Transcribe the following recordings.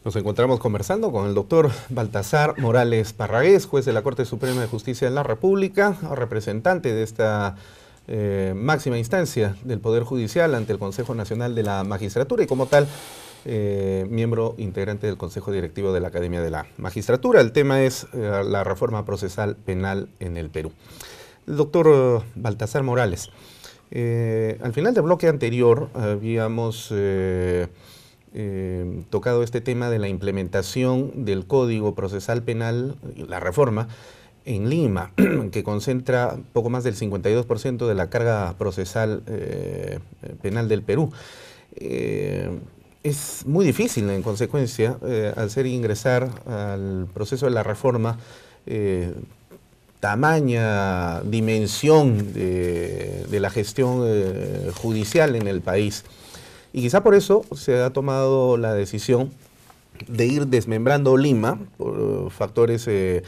Nos encontramos conversando con el doctor Baltasar Morales Parragués, juez de la Corte Suprema de Justicia de la República, representante de esta máxima instancia del Poder Judicial ante el Consejo Nacional de la Magistratura y como tal, miembro integrante del Consejo Directivo de la Academia de la Magistratura. El tema es la reforma procesal penal en el Perú. El doctor Baltasar Morales, al final del bloque anterior habíamos tocado este tema de la implementación del Código Procesal Penal, la reforma, en Lima, que concentra poco más del 52% de la carga procesal penal del Perú. Es muy difícil, en consecuencia, hacer ingresar al proceso de la reforma tamaña dimensión de la gestión judicial en el país. Y quizá por eso se ha tomado la decisión de ir desmembrando Lima por factores de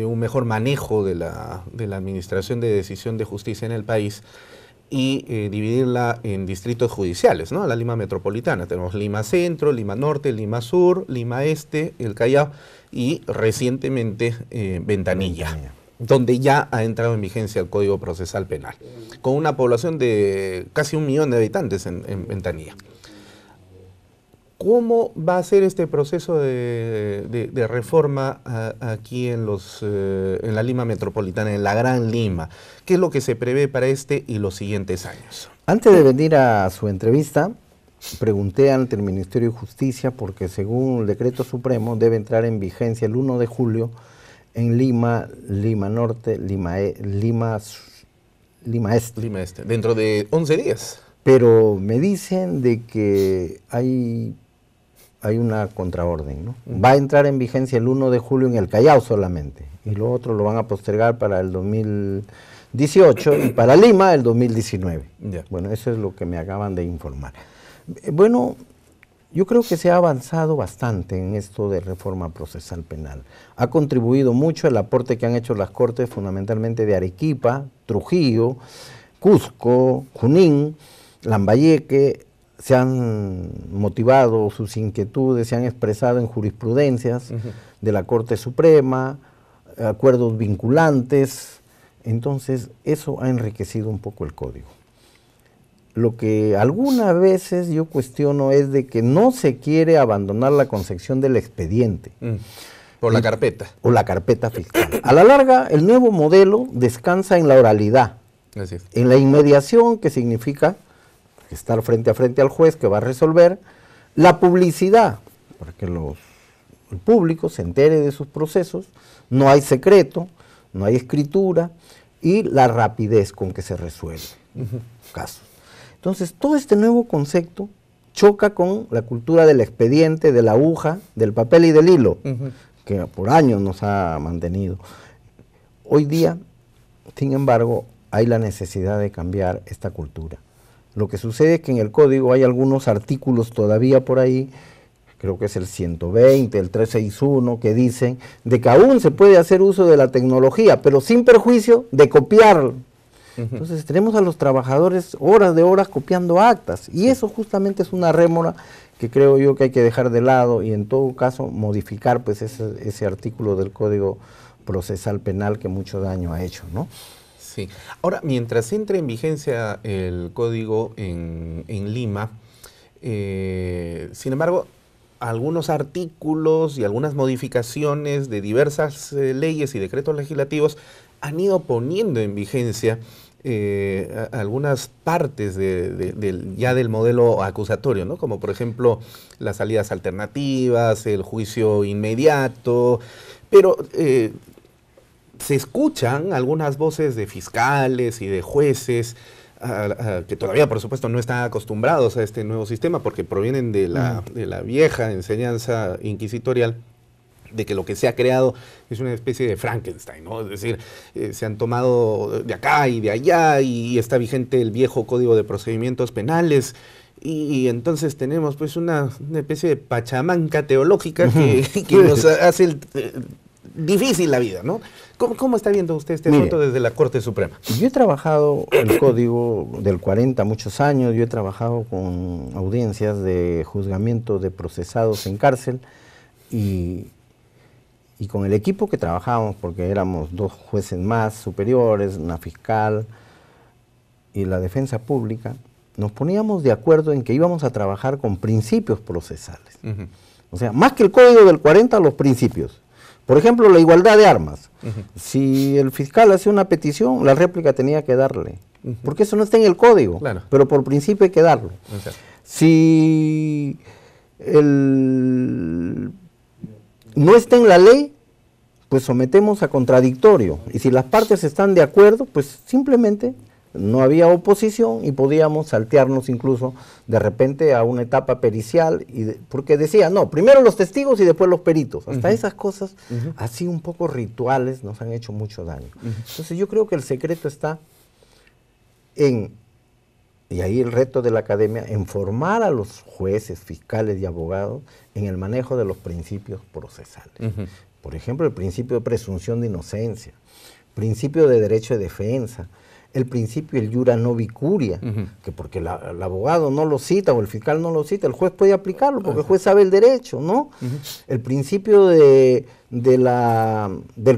un mejor manejo de la administración de decisión de justicia en el país y dividirla en distritos judiciales, ¿no? La Lima metropolitana. Tenemos Lima Centro, Lima Norte, Lima Sur, Lima Este, el Callao y recientemente Ventanilla, donde ya ha entrado en vigencia el Código Procesal Penal, con una población de casi 1 millón de habitantes en Ventanilla. ¿Cómo va a ser este proceso de reforma aquí en la Lima metropolitana, en la Gran Lima? ¿Qué es lo que se prevé para este y los siguientes años? Antes de venir a su entrevista, pregunté ante el Ministerio de Justicia porque según el decreto supremo debe entrar en vigencia el 1 de julio en Lima, Lima Norte, Lima Este. Lima Este, dentro de 11 días. Pero me dicen de que hay una contraorden, ¿no? Va a entrar en vigencia el 1 de julio en el Callao solamente, y lo otro lo van a postergar para el 2018 y para Lima el 2019. Yeah. Bueno, eso es lo que me acaban de informar. Bueno, yo creo que se ha avanzado bastante en esto de reforma procesal penal. Ha contribuido mucho el aporte que han hecho las Cortes, fundamentalmente de Arequipa, Trujillo, Cusco, Junín, Lambayeque. Se han motivado sus inquietudes, se han expresado en jurisprudencias de la Corte Suprema, acuerdos vinculantes. Entonces, eso ha enriquecido un poco el código. Lo que algunas veces yo cuestiono es de que no se quiere abandonar la concepción del expediente. Por la carpeta. O la carpeta fiscal. A la larga, el nuevo modelo descansa en la oralidad, en la inmediación, que significa estar frente a frente al juez que va a resolver, la publicidad, para que el público se entere de sus procesos, no hay secreto, no hay escritura, y la rapidez con que se resuelve casos. Entonces, todo este nuevo concepto choca con la cultura del expediente, de la aguja, del papel y del hilo, que por años nos ha mantenido. Hoy día, sin embargo, hay la necesidad de cambiar esta cultura. Lo que sucede es que en el código hay algunos artículos todavía por ahí, creo que es el 120, el 361, que dicen de que aún se puede hacer uso de la tecnología, pero sin perjuicio de copiarlo. Entonces tenemos a los trabajadores horas de horas copiando actas, y eso justamente es una rémora que creo yo que hay que dejar de lado y en todo caso modificar pues ese artículo del Código Procesal Penal que mucho daño ha hecho, ¿no? Sí. Ahora, mientras entre en vigencia el código en Lima, sin embargo, algunos artículos y algunas modificaciones de diversas leyes y decretos legislativos han ido poniendo en vigencia algunas partes ya del modelo acusatorio, ¿no? Como por ejemplo las salidas alternativas, el juicio inmediato, pero se escuchan algunas voces de fiscales y de jueces que todavía, por supuesto, no están acostumbrados a este nuevo sistema porque provienen de la vieja enseñanza inquisitorial de que lo que se ha creado es una especie de Frankenstein, ¿no? Es decir, se han tomado de acá y de allá y está vigente el viejo Código de Procedimientos Penales y entonces tenemos pues una especie de pachamanca teológica que nos hace difícil la vida, ¿no? ¿Cómo está viendo usted este asunto desde la Corte Suprema? Yo he trabajado el Código del 40 muchos años, yo he trabajado con audiencias de juzgamiento de procesados en cárcel y con el equipo que trabajábamos, porque éramos 2 jueces más superiores, una fiscal y la defensa pública, nos poníamos de acuerdo en que íbamos a trabajar con principios procesales. O sea, más que el Código del 40, los principios. Por ejemplo, la igualdad de armas. Si el fiscal hace una petición, la réplica tenía que darle. Porque eso no está en el Código, claro, pero por principio hay que darlo. Si no está en la ley, pues sometemos a contradictorio. Y si las partes están de acuerdo, pues simplemente no había oposición y podíamos saltearnos incluso de repente a una etapa pericial, porque decía, no, primero los testigos y después los peritos. Hasta esas cosas, así un poco rituales, nos han hecho mucho daño. Entonces yo creo que el secreto está en, y ahí el reto de la academia, en formar a los jueces, fiscales y abogados en el manejo de los principios procesales. Por ejemplo, el principio de presunción de inocencia, principio de derecho de defensa, el principio del iura no vicuria, que porque el abogado no lo cita o el fiscal no lo cita, el juez puede aplicarlo porque el juez sabe el derecho, ¿no? El principio del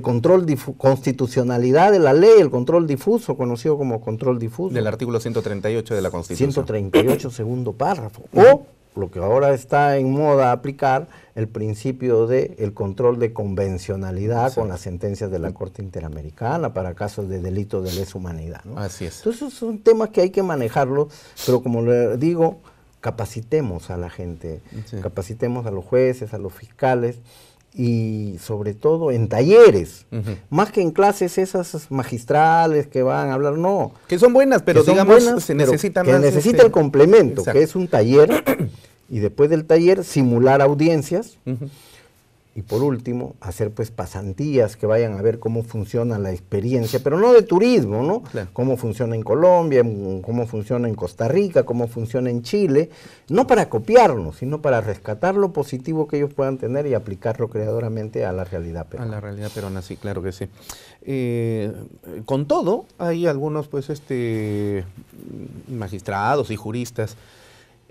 control constitucionalidad de la ley, el control difuso, conocido como control difuso. Del artículo 138 de la Constitución. 138, segundo párrafo. O lo que ahora está en moda aplicar, el principio del control de convencionalidad con las sentencias de la Corte Interamericana para casos de delitos de lesa humanidad, ¿no? Así es. Entonces son temas que hay que manejarlos, pero como le digo, capacitemos a la gente, capacitemos a los jueces, a los fiscales, y sobre todo en talleres, más que en clases esas magistrales que van a hablar, no. Que son buenas, pero digamos se necesita más. Que necesita el complemento, que es un taller, y después del taller simular audiencias, y por último hacer pues pasantías que vayan a ver cómo funciona la experiencia, pero no de turismo, ¿no? Claro. Cómo funciona en Colombia, cómo funciona en Costa Rica, cómo funciona en Chile, no para copiarnos, sino para rescatar lo positivo que ellos puedan tener y aplicarlo creadoramente a la realidad peruana. A la realidad peruana, sí, claro que sí. Con todo, hay algunos pues magistrados y juristas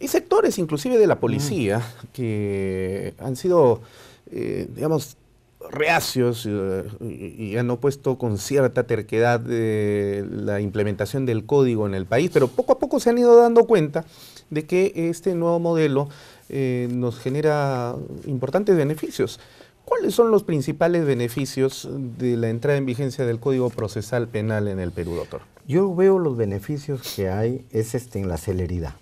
y sectores inclusive de la policía que han sido digamos, reacios y han opuesto con cierta terquedad la implementación del código en el país, pero poco a poco se han ido dando cuenta de que este nuevo modelo nos genera importantes beneficios. ¿Cuáles son los principales beneficios de la entrada en vigencia del Código Procesal Penal en el Perú, doctor? Yo veo los beneficios que hay en la celeridad.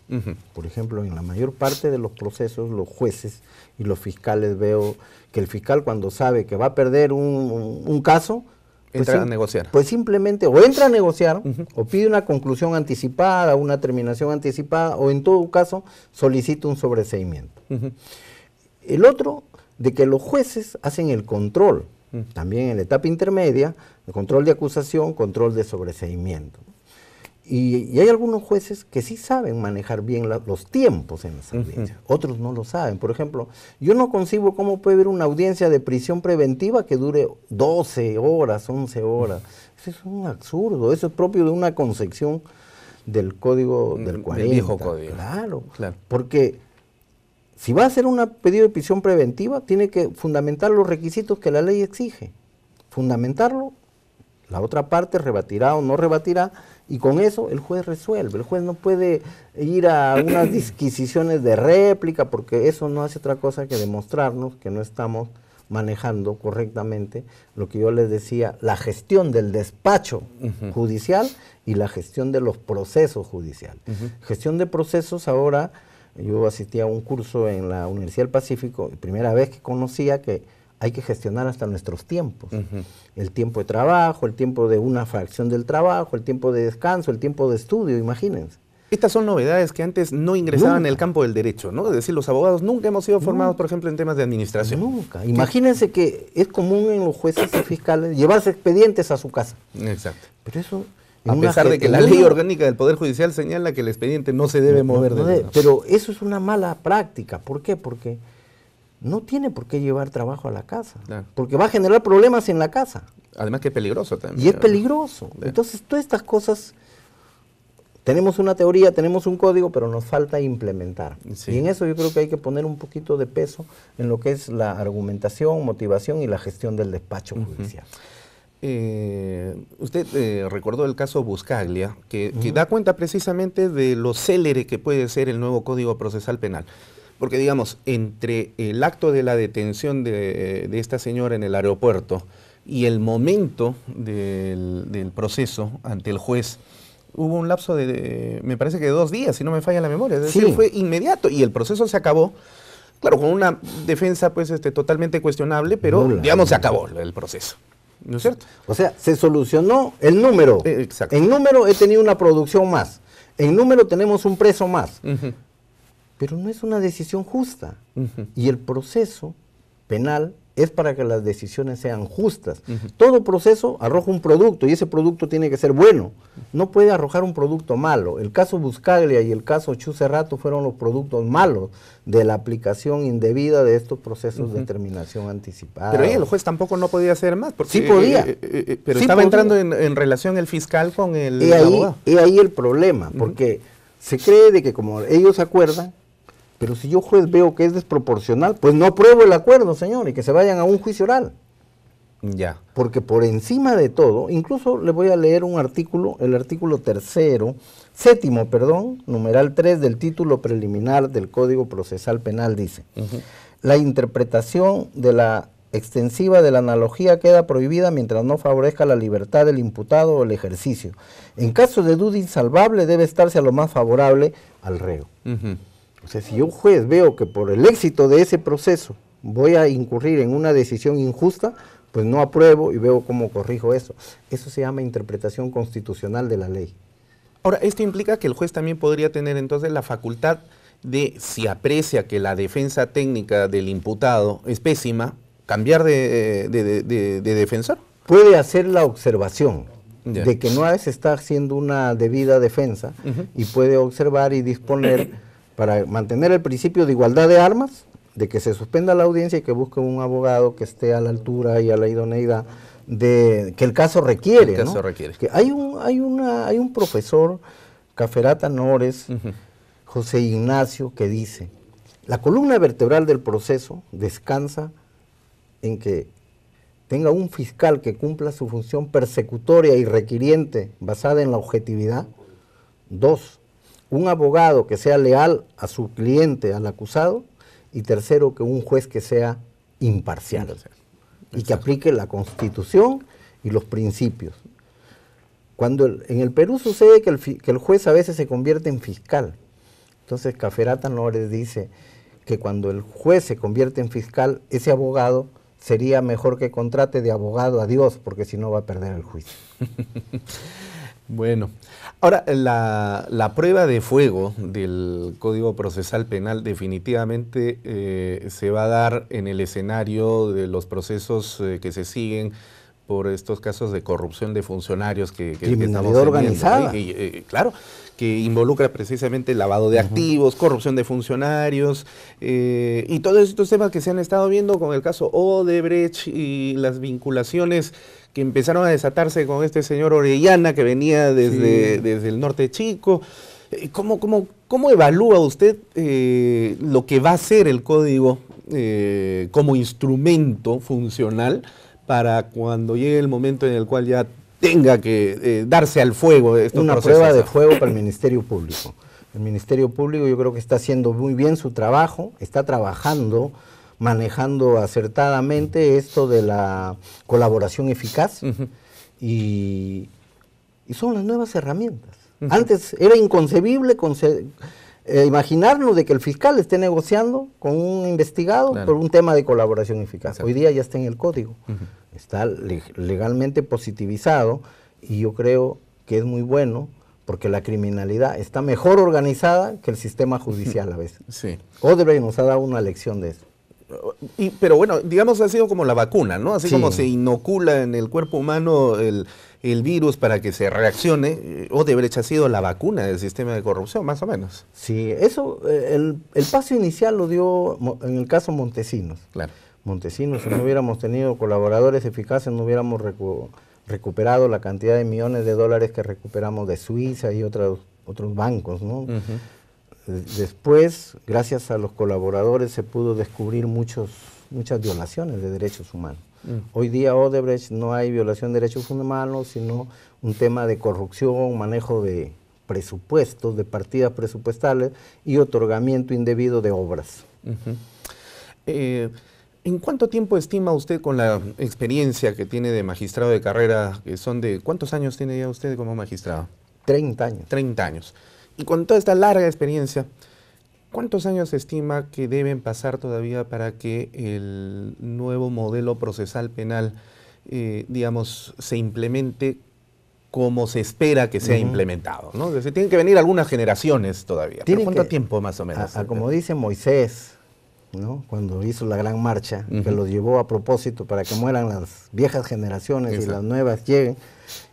Por ejemplo, en la mayor parte de los procesos, los jueces y los fiscales, veo que el fiscal cuando sabe que va a perder un caso, entra a negociar. Pues simplemente o entra a negociar o pide una conclusión anticipada, una terminación anticipada, o en todo caso solicita un sobreseimiento. El otro, de que los jueces hacen el control, también en la etapa intermedia, el control de acusación, control de sobreseimiento. Y hay algunos jueces que sí saben manejar bien los tiempos en las audiencias, otros no lo saben. Por ejemplo, yo no concibo cómo puede haber una audiencia de prisión preventiva que dure 12 horas, 11 horas. Eso es un absurdo, eso es propio de una concepción del Código del 40. El viejo código. Claro, porque si va a hacer un pedido de prisión preventiva, tiene que fundamentar los requisitos que la ley exige. Fundamentarlo, la otra parte rebatirá o no rebatirá, y con eso el juez resuelve. El juez no puede ir a unas disquisiciones de réplica, porque eso no hace otra cosa que demostrarnos que no estamos manejando correctamente lo que yo les decía, la gestión del despacho judicial y la gestión de los procesos judiciales. Gestión de procesos ahora. Yo asistí a un curso en la Universidad del Pacífico, primera vez que conocía que hay que gestionar hasta nuestros tiempos. El tiempo de trabajo, el tiempo de una fracción del trabajo, el tiempo de descanso, el tiempo de estudio, imagínense. Estas son novedades que antes no ingresaban en el campo del derecho, ¿no? Es decir, los abogados nunca hemos sido formados, por ejemplo, en temas de administración. Nunca. Imagínense que es común en los jueces y fiscales llevarse expedientes a su casa. Exacto. Pero eso... A pesar de que la ley orgánica del Poder Judicial señala que el expediente no se debe mover de pero eso es una mala práctica. ¿Por qué? Porque no tiene por qué llevar trabajo a la casa, porque va a generar problemas en la casa. Además que es peligroso también. Y es peligroso. Entonces, todas estas cosas, tenemos una teoría, tenemos un código, pero nos falta implementar. Sí. Y en eso yo creo que hay que poner un poquito de peso en lo que es la argumentación, motivación y la gestión del despacho judicial. Usted recordó el caso Buscaglia, que da cuenta precisamente de lo célere que puede ser el nuevo Código Procesal Penal. Porque, digamos, entre el acto de la detención de esta señora en el aeropuerto y el momento del proceso ante el juez, hubo un lapso de, me parece que 2 días, si no me falla la memoria. Es decir, fue inmediato y el proceso se acabó. Claro, con una defensa pues totalmente cuestionable, pero digamos se acabó el proceso. ¿No es cierto? O sea, se solucionó el número. Exacto. En número he tenido una producción más. En número tenemos un preso más. Pero no es una decisión justa. Y el proceso penal es para que las decisiones sean justas. Todo proceso arroja un producto y ese producto tiene que ser bueno. No puede arrojar un producto malo. El caso Buscaglia y el caso Chu Cerrato fueron los productos malos de la aplicación indebida de estos procesos de determinación anticipada. Pero ahí el juez tampoco no podía hacer más. Porque, sí podía. Pero sí estaba entrando en relación el fiscal con el abogado. Y ahí el problema, porque se cree de que como ellos acuerdan, pero si yo juez veo que es desproporcional, pues no apruebo el acuerdo, señor, y que se vayan a un juicio oral. Ya. Porque por encima de todo, incluso le voy a leer un artículo, el artículo séptimo, numeral 3 del título preliminar del Código Procesal Penal dice, la interpretación de la extensiva de la analogía queda prohibida mientras no favorezca la libertad del imputado o el ejercicio. En caso de duda insalvable debe estarse a lo más favorable al reo. O sea, si yo juez veo que por el éxito de ese proceso voy a incurrir en una decisión injusta, pues no apruebo y veo cómo corrijo eso. Eso se llama interpretación constitucional de la ley. Ahora, esto implica que el juez también podría tener entonces la facultad de, si aprecia que la defensa técnica del imputado es pésima, cambiar de defensor. Puede hacer la observación de que no se está haciendo una debida defensa y puede observar y disponer para mantener el principio de igualdad de armas, de que se suspenda la audiencia y que busque un abogado que esté a la altura y a la idoneidad de que el caso requiere. El caso requiere. Que hay un profesor, Caferata Nores, José Ignacio, que dice, la columna vertebral del proceso descansa en que tenga un fiscal que cumpla su función persecutoria y requiriente basada en la objetividad. 2, un abogado que sea leal a su cliente, al acusado, y tercero, que un juez que sea imparcial y que aplique la Constitución y los principios. Cuando en el Perú sucede que el juez a veces se convierte en fiscal, entonces Caferata Nores dice que cuando el juez se convierte en fiscal, ese abogado sería mejor que contrate de abogado a Dios, porque si no va a perder el juicio. Bueno, ahora la prueba de fuego del Código Procesal Penal definitivamente se va a dar en el escenario de los procesos que se siguen por estos casos de corrupción de funcionarios que estamos organizada. Claro, que involucra precisamente el lavado de activos, corrupción de funcionarios y todos estos temas que se han estado viendo con el caso Odebrecht y las vinculaciones que empezaron a desatarse con este señor Orellana que venía desde el norte chico. ¿Cómo evalúa usted lo que va a ser el código como instrumento funcional para cuando llegue el momento en el cual ya tenga que darse al fuego estos una procesos? Prueba de fuego para el Ministerio Público. El Ministerio Público yo creo que está haciendo muy bien su trabajo, está trabajando, manejando acertadamente esto de la colaboración eficaz y son las nuevas herramientas. Antes era inconcebible imaginarnos de que el fiscal esté negociando con un investigado por un tema de colaboración eficaz. Exacto. Hoy día ya está en el código, está legalmente positivizado y yo creo que es muy bueno porque la criminalidad está mejor organizada que el sistema judicial a veces. Sí. Odebrecht nos ha dado una lección de eso. Pero bueno, digamos ha sido como la vacuna, ¿no? Así como se inocula en el cuerpo humano el virus para que se reaccione, Odebrecht ha sido la vacuna del sistema de corrupción, más o menos. Sí, eso, el paso inicial lo dio en el caso Montesinos. Claro. Montesinos, si no hubiéramos tenido colaboradores eficaces, no hubiéramos recuperado la cantidad de millones de dólares que recuperamos de Suiza y otros bancos, ¿no? Después, gracias a los colaboradores, se pudo descubrir muchas violaciones de derechos humanos. Hoy día Odebrecht no hay violación de derechos humanos, sino un tema de corrupción, manejo de presupuestos, de partidas presupuestales y otorgamiento indebido de obras. ¿En cuánto tiempo estima usted, con la experiencia que tiene de magistrado de carrera, que son de, ¿cuántos años tiene ya usted como magistrado? 30 años. 30 años. Y con toda esta larga experiencia, ¿cuántos años se estima que deben pasar todavía para que el nuevo modelo procesal penal, digamos, se implemente como se espera que sea implementado, ¿no? Desde, tienen que venir algunas generaciones todavía. ¿Pero cuánto tiempo más o menos? Como dice Moisés, ¿no? Cuando hizo la gran marcha, que los llevó a propósito para que mueran las viejas generaciones y las nuevas lleguen,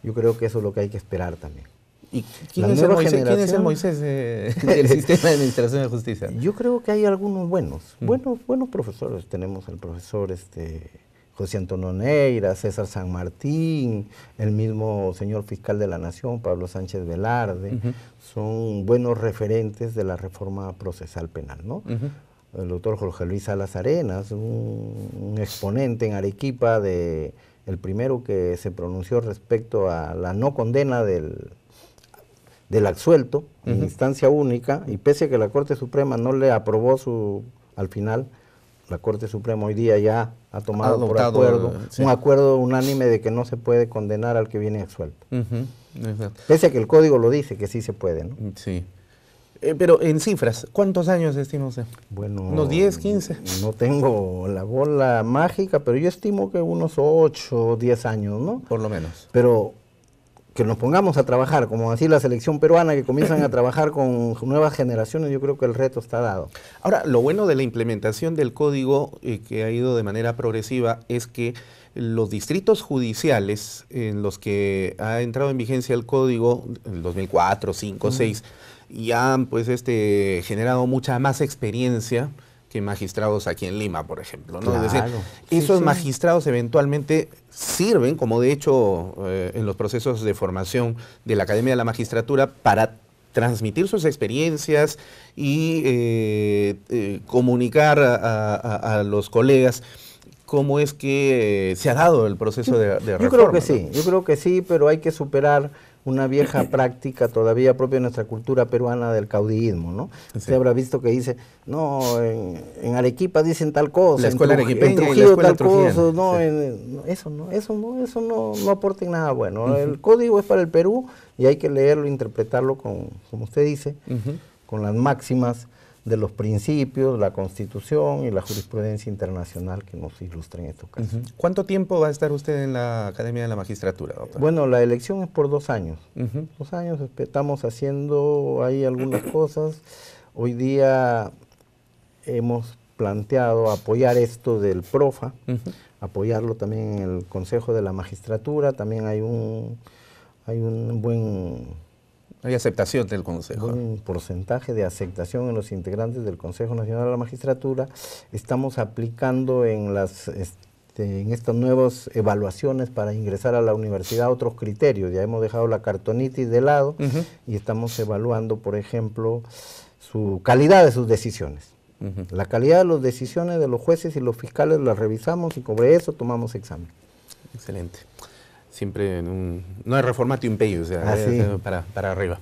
yo creo que eso es lo que hay que esperar también. ¿Y quién es el Moisés del sistema de administración de justicia? Yo creo que hay algunos buenos profesores. Tenemos al profesor José Antonio Neira, César San Martín, el mismo señor fiscal de la Nación, Pablo Sánchez Velarde. Son buenos referentes de la reforma procesal penal, ¿no? El doctor Jorge Luis Salas Arenas, un exponente en Arequipa, el primero que se pronunció respecto a la no condena del absuelto en instancia única, y pese a que la Corte Suprema no le aprobó al final, la Corte Suprema hoy día ya ha tomado por acuerdo, un acuerdo unánime de que no se puede condenar al que viene absuelto. Pese a que el Código lo dice, que sí se puede, ¿no? Sí. Pero en cifras, ¿cuántos años estima usted? Bueno, ¿unos 10, 15? No tengo la bola mágica, pero yo estimo que unos 8 o 10 años, ¿no? Por lo menos. Pero que nos pongamos a trabajar, como así la selección peruana, que comienzan a trabajar con nuevas generaciones, yo creo que el reto está dado. Ahora, lo bueno de la implementación del código, que ha ido de manera progresiva, es que los distritos judiciales en los que ha entrado en vigencia el código, en el 2004, 2005, 2006, ya han pues generado mucha más experiencia que magistrados aquí en Lima, por ejemplo, ¿no? Claro, es decir, esos magistrados eventualmente sirven, como de hecho en los procesos de formación de la Academia de la Magistratura, para transmitir sus experiencias y comunicar a los colegas cómo es que se ha dado el proceso de reforma. Yo creo que sí, pero hay que superar una vieja práctica todavía propia de nuestra cultura peruana del caudillismo, ¿no? Sí. Usted habrá visto que dice, no, en Arequipa dicen tal cosa, la escuela arequipeña en Trujillo y la escuela tal cosa, no, sí. Eso no aporta nada bueno. El código es para el Perú y hay que leerlo, interpretarlo como usted dice, con las máximas de los principios, la Constitución y la jurisprudencia internacional que nos ilustra en estos casos. ¿Cuánto tiempo va a estar usted en la Academia de la Magistratura, doctor? Bueno, la elección es por 2 años. 2 años, estamos haciendo ahí algunas cosas. Hoy día hemos planteado apoyar esto del PROFA, apoyarlo también en el Consejo de la Magistratura. También hay un buen... Hay aceptación del Consejo. Un porcentaje de aceptación en los integrantes del Consejo Nacional de la Magistratura. Estamos aplicando en estas nuevas evaluaciones para ingresar a la universidad otros criterios. Ya hemos dejado la cartonitis de lado y estamos evaluando, por ejemplo, su calidad de sus decisiones. La calidad de las decisiones de los jueces y los fiscales las revisamos y sobre eso tomamos examen. Excelente. Siempre no hay reformatio impello, o sea, para arriba.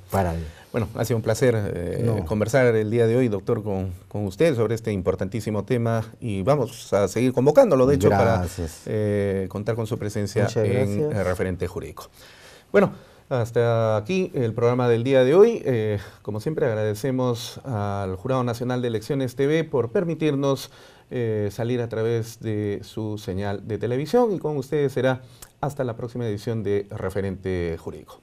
Bueno, ha sido un placer conversar el día de hoy, doctor, con usted sobre este importantísimo tema y vamos a seguir convocándolo, de hecho, para contar con su presencia en el referente jurídico. Bueno, hasta aquí el programa del día de hoy. Como siempre, agradecemos al Jurado Nacional de Elecciones TV por permitirnos salir a través de su señal de televisión y con ustedes será hasta la próxima edición de Referente Jurídico.